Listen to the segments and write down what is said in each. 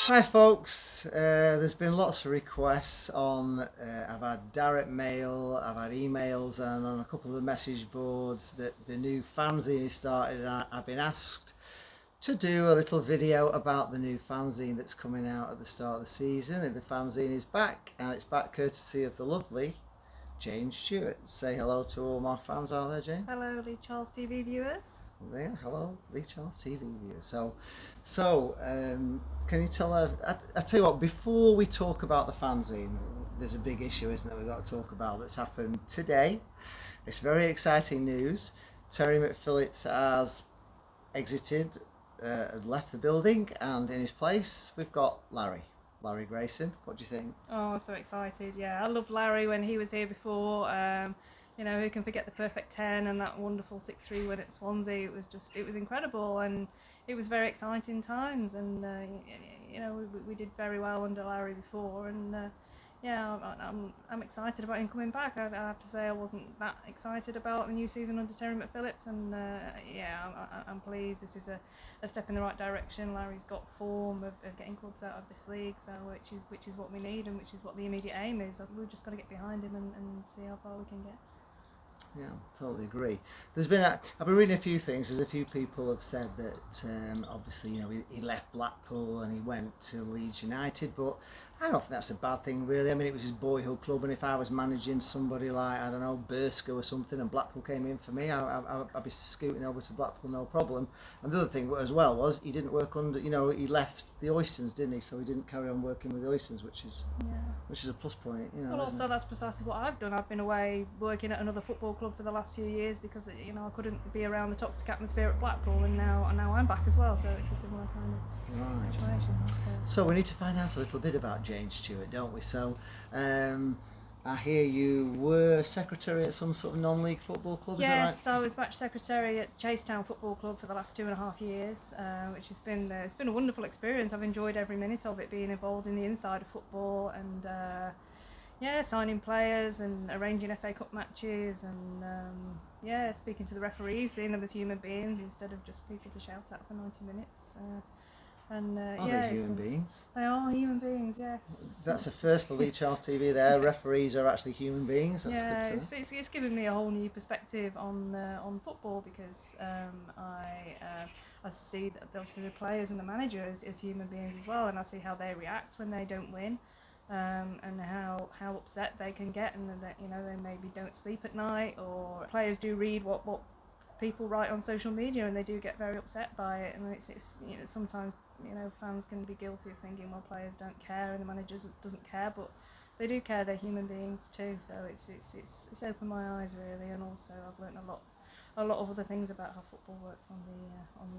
Hi folks, there's been lots of requests on, I've had direct mail, I've had emails and on a couple of the message boards that the new fanzine is started, and I've been asked to do a little video about the new fanzine that's coming out at the start of the season. And the fanzine is back, and it's back courtesy of the lovely Jane Stuart. Say hello to all my fans out there, Jane. Hello, Lee Charles TV viewers. There, hello, Lee Charles TV viewers. Can you tell her? I tell you what. Before we talk about the fanzine, there's a big issue, isn't there? We've got to talk about that's happened today. It's very exciting news. Terry McPhillips has exited, left the building, and in his place we've got Larry Grayson. What do you think? Oh, I'm so excited. Yeah, I loved Larry when he was here before. Who can forget the perfect 10 and that wonderful 6-3 win at Swansea? It was incredible, and it was very exciting times. And we did very well under Larry before, and I'm excited about him coming back. I have to say I wasn't that excited about the new season under Terry McPhillips, and I'm pleased. This is a step in the right direction. Larry's got form of getting clubs out of this league, so which is what we need, and which is what the immediate aim is. We've just got to get behind him and see how far we can get. Yeah, totally agree. I've been reading a few things. There's a few people have said that obviously, he left Blackpool and he went to Leeds United, but I don't think that's a bad thing, really. I mean, it was his boyhood club, and if I was managing somebody like, I don't know, Bursko or something, and Blackpool came in for me, I'd be scooting over to Blackpool, no problem. And the other thing as well was he didn't work under, he left the Oystons, didn't he? So he didn't carry on working with the Oystons, which is a plus point, Well, also that's precisely what I've done. I've been away working at another football club for the last few years because I couldn't be around the toxic atmosphere at Blackpool, and now I'm back as well. So it's a similar kind of situation. So we need to find out a little bit about Jane Stuart, don't we? So I hear you were secretary at some sort of non-league football club. Yes, is that right? I was match secretary at Chasetown Football Club for the last 2.5 years, which has been it's been a wonderful experience. I've enjoyed every minute of it, being involved in the inside of football and signing players and arranging FA Cup matches and speaking to the referees, seeing them as human beings instead of just people to shout at for 90 minutes. Are they human beings? They are human beings, yes. That's a first for Lee Charles TV there. Referees are actually human beings. That's good to know. It's given me a whole new perspective on football because I see that obviously the players and the manager as human beings as well, and I see how they react when they don't win. And how upset they can get, and that they maybe don't sleep at night, or players do read what people write on social media and they do get very upset by it, and it's sometimes fans can be guilty of thinking, well, players don't care and the manager doesn't care, but they do care. They're human beings too, so it's opened my eyes really, and also I've learned a lot of other things about how football works on the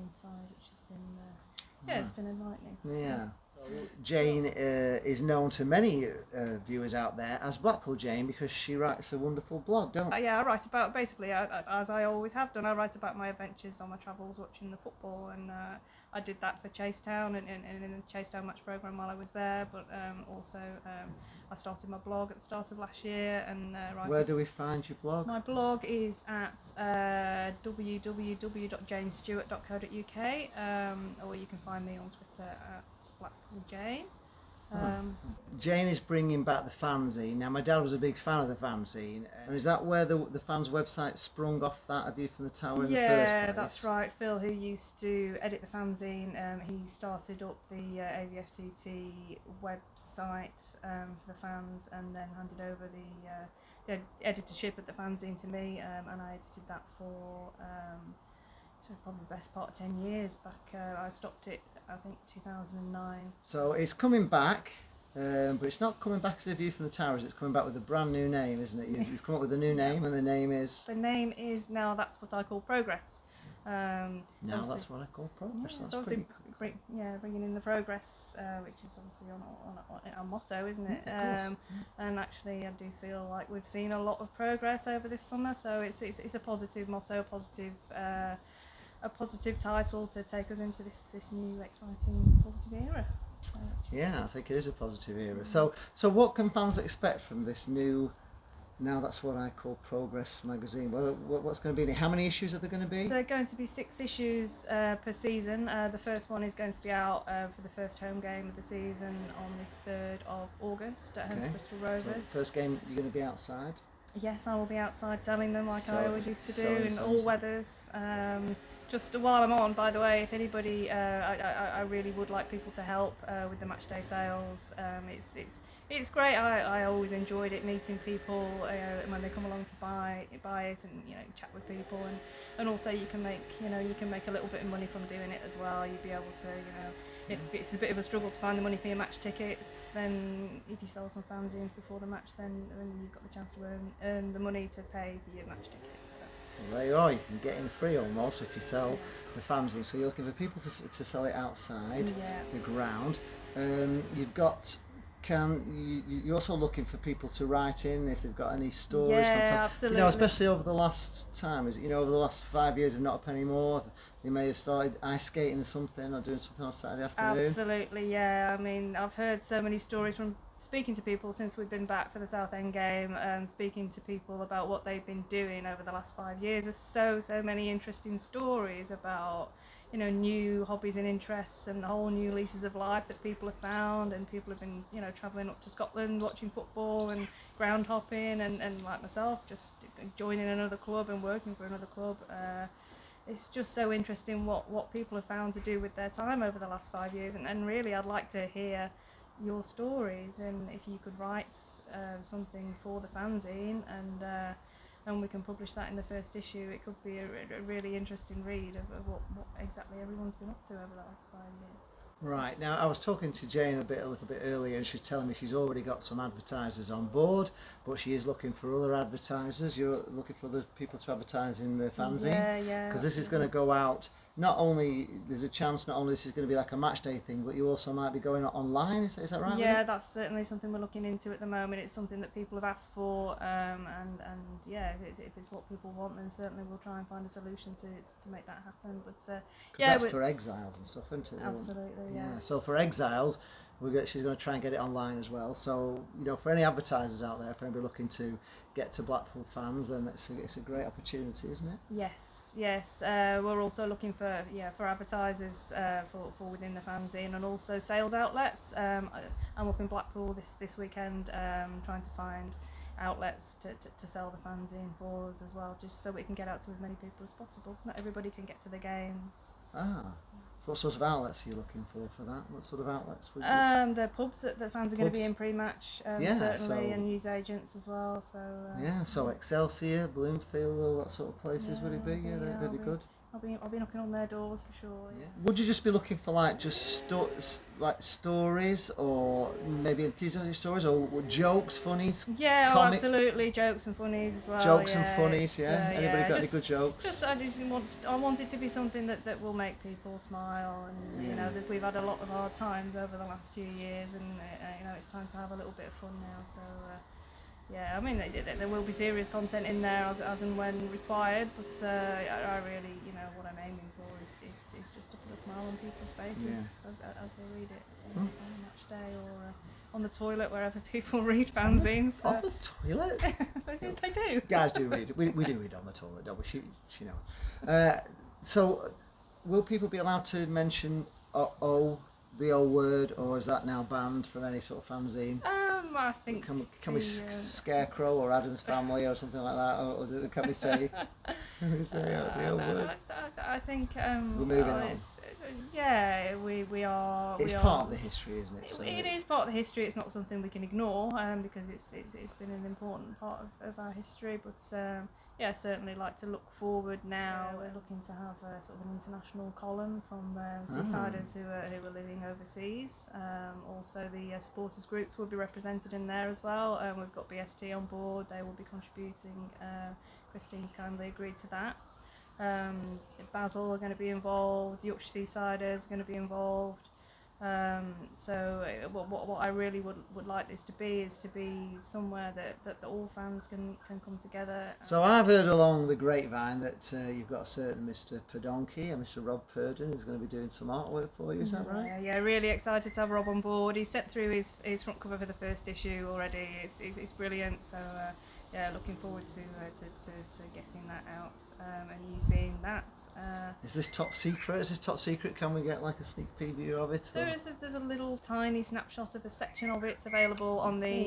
inside, which has been it's been enlightening. Yeah. Jane is known to many viewers out there as Blackpool Jane because she writes a wonderful blog, don't you? I write about, basically, as I always have done, I write about my adventures on my travels watching the football, and I did that for Chasetown and in the Chasetown match programme while I was there, but also I started my blog at the start of last year. And where do we find your blog? My blog is at www.janestewart.co.uk, or you can find me on Twitter at Blackpool Jane. Jane is bringing back the fanzine. Now, my dad was a big fan of the fanzine, and is that where the fans' website sprung off, that A View from the Tower in the first place? Yeah, that's right. Phil, who used to edit the fanzine, he started up the AVFTT website for the fans, and then handed over the editorship of the fanzine to me, and I edited that for probably the best part of 10 years back. I stopped it, I think, 2009. So it's coming back, but it's not coming back as A View from the Towers. It's coming back with a brand new name, isn't it? You've come up with a new name, and the name is... The name is now That's What I Call Progress. Now That's What I Call Progress. Yeah, that's obviously pretty... bringing in the progress, which is obviously on our motto, isn't it? Yeah, and actually, I do feel like we've seen a lot of progress over this summer, so it's a positive motto, a positive title to take us into this new exciting positive era. Yeah, I think it is a positive era. So what can fans expect from this new Now that's what I call Progress magazine. What's going to be in it? How many issues are there going to be? There are going to be 6 issues per season. The first one is going to be out for the first home game of the season on the 3rd of August at Hens Bristol Rovers. So first game, you're going to be outside? Yes, I will be outside selling them like I always used to do in all Fanzine. weathers. Just while I'm on, by the way, if anybody, I really would like people to help with the match day sales. It's great. I always enjoyed it, meeting people when they come along to buy it, and chat with people, and also you can make a little bit of money from doing it as well. You'd be able to if it's a bit of a struggle to find the money for your match tickets, then if you sell some fanzines before the match, then you've got the chance to earn the money to pay for your match tickets. So there you are, you can get in free almost if you sell the fanzine. So you're looking for people to sell it outside the ground. You've got you're also looking for people to write in if they've got any stories. Yeah, Fantastic. absolutely. Especially over the last time, over the last 5 years of Not a Penny More, they may have started ice skating or something, or doing something on Saturday afternoon. Absolutely, yeah. I mean, I've heard so many stories from speaking to people since we've been back for the Southend game, speaking to people about what they've been doing over the last 5 years. There's so many interesting stories about new hobbies and interests and whole new leases of life that people have found, and people have been travelling up to Scotland watching football and ground hopping, and like myself, just joining another club and working for another club. It's just so interesting what people have found to do with their time over the last 5 years, and really I'd like to hear your stories, and if you could write something for the fanzine, and we can publish that in the first issue. It could be a really interesting read of what exactly everyone's been up to over the last 5 years. Right, now I was talking to Jane a little bit earlier, and she was telling me she's already got some advertisers on board, but she is looking for other advertisers. You're looking for other people to advertise in the fanzine? Yeah. Because this is going to go out, there's a chance not only this is going to be like a match day thing, but you also might be going online, is that right? Yeah, that's certainly something we're looking into at the moment. It's something that people have asked for, and yeah, if it's what people want, then certainly we'll try and find a solution to make that happen. But that's for exiles and stuff, isn't it? Absolutely. Yeah. So for exiles, she's going to try and get it online as well. So for any advertisers out there, for anybody looking to get to Blackpool fans, then it's a great opportunity, isn't it? Yes. We're also looking for advertisers for within the fanzine, and also sales outlets. I'm up in Blackpool this weekend, trying to find outlets to sell the fanzine for us as well, just so we can get out to as many people as possible, because not everybody can get to the games. What sort of outlets are you looking for that? What sort of outlets would you... The pubs that the fans are going to be in pre-match, certainly, and news agents as well. So so Excelsior, Bloomfield, all that sort of places, would it be? They'd be good. I'll be knocking on their doors for sure. Yeah. Would you just be looking for stories, or maybe enthusiastic stories, or jokes, funnies? Yeah, absolutely, jokes and funnies as well. Jokes and funnies, Anybody got any good jokes? I want it to be something that will make people smile, and that we've had a lot of hard times over the last few years, and it's time to have a little bit of fun now. So. I mean, there will be serious content in there as and when required, but I really, what I'm aiming for is just to put a smile on people's faces as they read it on a match day, or on the toilet, wherever people read fanzines. On the toilet? They do. Guys do read. We do read on the toilet, don't we? She knows. So, will people be allowed to mention the O word, or is that now banned from any sort of fanzine? I think. Can we Scarecrow or Adam's Family or something like that, or can they say? The O word? I think. We're moving on. We are. It's part of the history, isn't it? So it is part of the history. It's not something we can ignore, because it's been an important part of our history. But certainly like to look forward now. We're looking to have a sort of an international column from seasiders who are living overseas. Also, the supporters groups will be represented in there as well. We've got BST on board. They will be contributing. Christine's kindly agreed to that. Basel are going to be involved. Yorkshire Seasiders are going to be involved. What I really would like this to be somewhere that all fans can come together. So I've heard along the grapevine that you've got a certain Mr. Pedonki and Mr. Rob Purdon who's going to be doing some artwork for you. Is that right? Yeah, really excited to have Rob on board. He's sent through his front cover for the first issue already. It's brilliant. So yeah, looking forward to getting that out and you seeing that. Is this top secret? Is this top secret? Can we get like a sneak preview of it? Or? There's a little tiny snapshot of a section of it available on the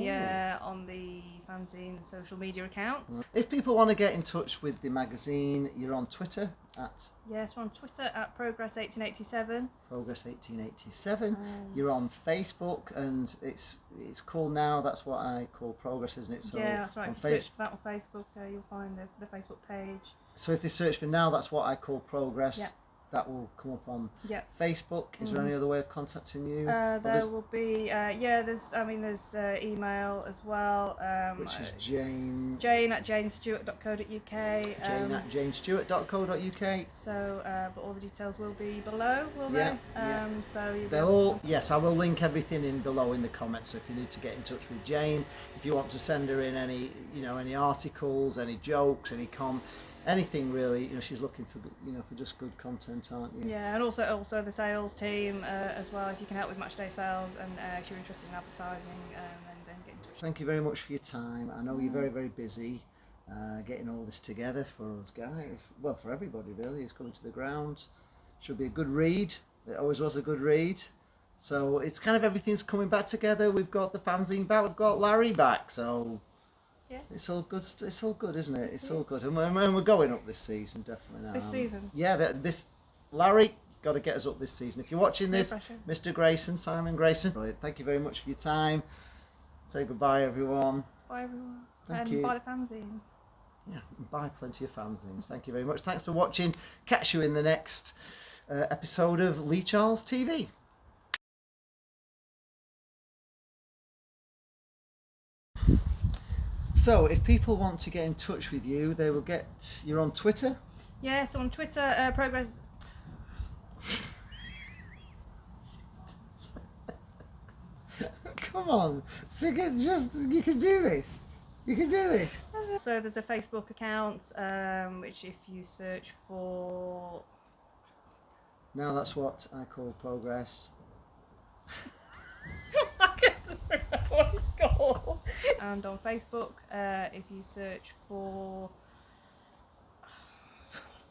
Fanzine social media accounts. If people want to get in touch with the magazine, you're on Twitter at... Yes, we're on Twitter at Progress1887. Progress1887. You're on Facebook, and it's called now. That's what I call Progress, isn't it? So yeah, that's right. If you search for that on Facebook, you'll find the Facebook page. So if they search for now, that's what I call Progress. Yep. That will come up on Yep. Facebook. Is there any other way of contacting you? There will be there's email as well. Which is Jane at janestewart.co.uk. Jane at janestewart.co.uk. So, but all the details will be below, will Yeah, they? yeah. So you'll be They'll able all, to... yes, I will link everything in below in the comments. So if you need to get in touch with Jane, if you want to send her in any, any articles, any jokes, anything really, she's looking for, for just good content, aren't you? Yeah, and also the sales team as well. If you can help with match day sales, and if you're interested in advertising, then get in touch. Thank you very much for your time. I know you're very, very busy getting all this together for us guys. Well, for everybody really who's coming to the ground. Should be a good read. It always was a good read. So it's kind of everything's coming back together. We've got the fanzine back. We've got Larry back. So. Yes. It's all good. It's all good, isn't it? It's all good, and we're going up this season, definitely now. This season. Yeah, this Larry got to get us up this season. If you're watching this, Mr. Grayson, Simon Grayson, brilliant. Thank you very much for your time. Say goodbye, everyone. Bye, everyone. Thank you. Buy the fanzine. Yeah, buy plenty of fanzines. Thank you very much. Thanks for watching. Catch you in the next episode of Lee Charles TV. So, if people want to get in touch with you, they will get... You're on Twitter? Yeah, so on Twitter, Progress... Come on, you can do this. You can do this. So there's a Facebook account, which if you search for... Now that's what I call Progress. I can't remember what it's called. And on Facebook, if you search for...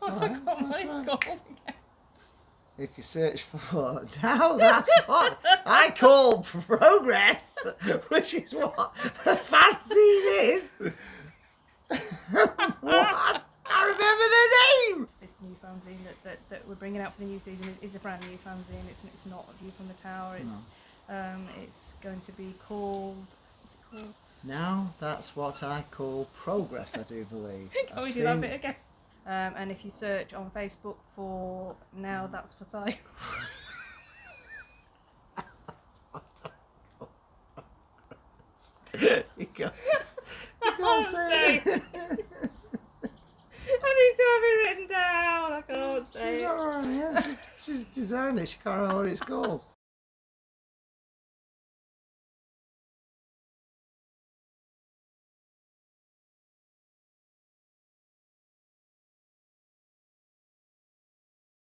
I forgot what it's called again. If you search for... Now that's what I call Progress, which is what a fanzine is. What? I remember the name! This new fanzine that we're bringing out for the new season is a brand new fanzine. It's not View from the Tower. It's going to be called... What's it called? Now that's what I call Progress, I do believe. Can we do that bit again? And if you search on Facebook for Now That's What I... You can't say it. I need to have it written down. I can't say it. She's designed it. She can't remember what it's called.